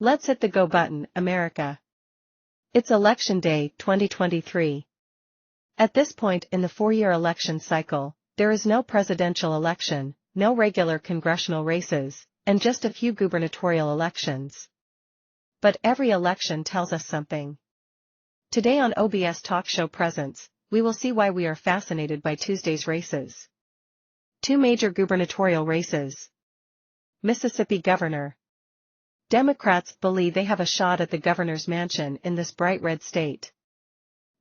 Let's hit the go button, America. It's Election Day 2023. At this point in the four-year election cycle, there is no presidential election, no regular congressional races, and just a few gubernatorial elections. But every election tells us something. Today on OBS Talk Show Presents, we will see why we are fascinated by Tuesday's races. Two major gubernatorial races. Mississippi governor. Democrats believe they have a shot at the governor's mansion in this bright red state.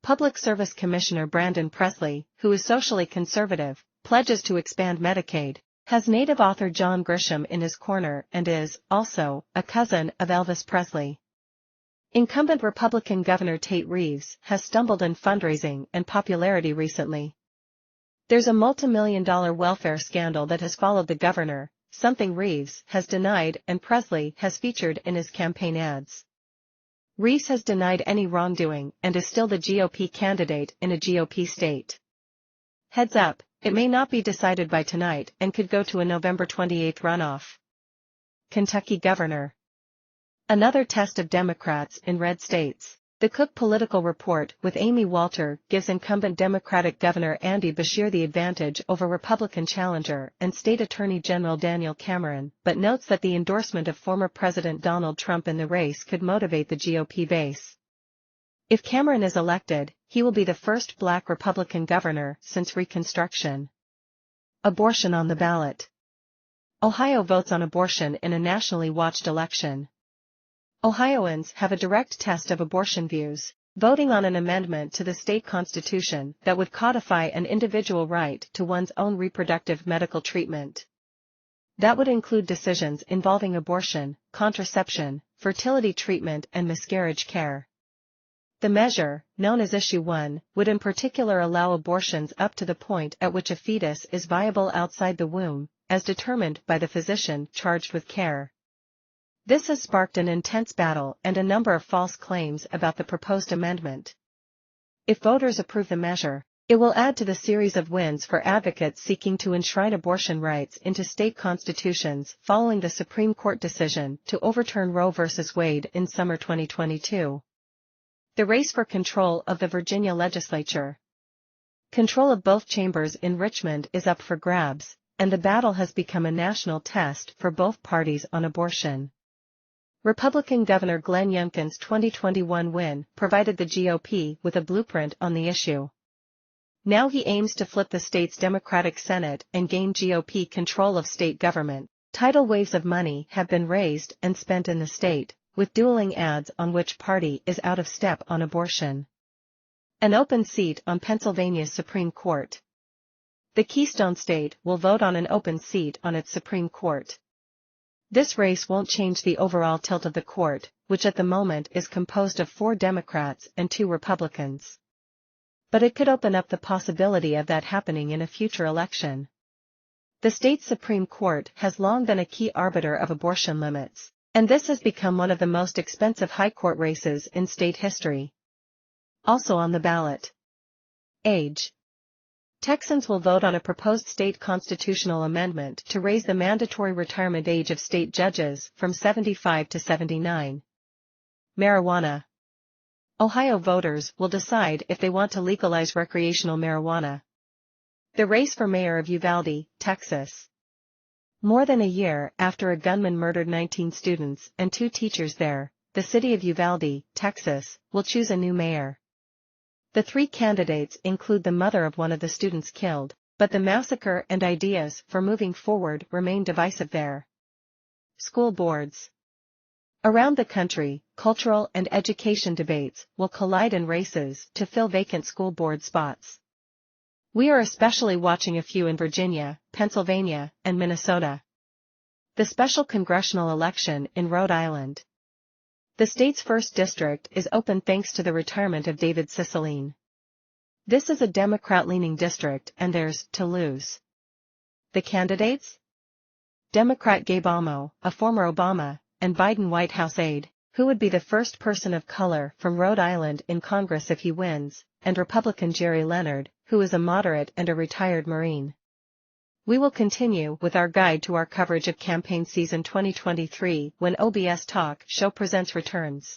Public Service Commissioner Brandon Presley, who is socially conservative, pledges to expand Medicaid, has native author John Grisham in his corner and is, also, a cousin of Elvis Presley. Incumbent Republican Governor Tate Reeves has stumbled in fundraising and popularity recently. There's a multi-million-dollar welfare scandal that has followed the governor, something Reeves has denied and Presley has featured in his campaign ads. Reeves has denied any wrongdoing and is still the GOP candidate in a GOP state. Heads up, it may not be decided by tonight and could go to a November 28 runoff. Kentucky governor. Another test of Democrats in red states. The Cook Political Report with Amy Walter gives incumbent Democratic Governor Andy Beshear the advantage over Republican challenger and State Attorney General Daniel Cameron, but notes that the endorsement of former President Donald Trump in the race could motivate the GOP base. If Cameron is elected, he will be the first black Republican governor since Reconstruction. Abortion on the ballot. Ohio votes on abortion in a nationally watched election. Ohioans have a direct test of abortion views, voting on an amendment to the state constitution that would codify an individual right to one's own reproductive medical treatment. That would include decisions involving abortion, contraception, fertility treatment and miscarriage care. The measure, known as Issue 1, would in particular allow abortions up to the point at which a fetus is viable outside the womb, as determined by the physician charged with care. This has sparked an intense battle and a number of false claims about the proposed amendment. If voters approve the measure, it will add to the series of wins for advocates seeking to enshrine abortion rights into state constitutions following the Supreme Court decision to overturn Roe v. Wade in summer 2022. The race for control of the Virginia legislature. Control of both chambers in Richmond is up for grabs, and the battle has become a national test for both parties on abortion. Republican Governor Glenn Youngkin's 2021 win provided the GOP with a blueprint on the issue. Now he aims to flip the state's Democratic Senate and gain GOP control of state government. Tidal waves of money have been raised and spent in the state, with dueling ads on which party is out of step on abortion. An open seat on Pennsylvania's Supreme Court. The Keystone State will vote on an open seat on its Supreme Court. This race won't change the overall tilt of the court, which at the moment is composed of 4 Democrats and 2 Republicans. But it could open up the possibility of that happening in a future election. The state's Supreme Court has long been a key arbiter of abortion limits, and this has become one of the most expensive high court races in state history. Also on the ballot. Age. Texans will vote on a proposed state constitutional amendment to raise the mandatory retirement age of state judges from 75 to 79. Marijuana. Ohio voters will decide if they want to legalize recreational marijuana. The race for mayor of Uvalde, Texas. More than a year after a gunman murdered 19 students and 2 teachers there, the city of Uvalde, Texas, will choose a new mayor. The 3 candidates include the mother of one of the students killed, but the massacre and ideas for moving forward remain divisive there. School boards. Around the country, cultural and education debates will collide in races to fill vacant school board spots. We are especially watching a few in Virginia, Pennsylvania, and Minnesota. The special congressional election in Rhode Island. The state's 1st district is open thanks to the retirement of David Cicilline. This is a Democrat-leaning district and there's to lose. The candidates? Democrat Gabe Amo, a former Obama and Biden White House aide, who would be the first person of color from Rhode Island in Congress if he wins, and Republican Jerry Leonard, who is a moderate and a retired Marine. We will continue with our guide to our coverage of campaign season 2023 when OBS Talk Show presents returns.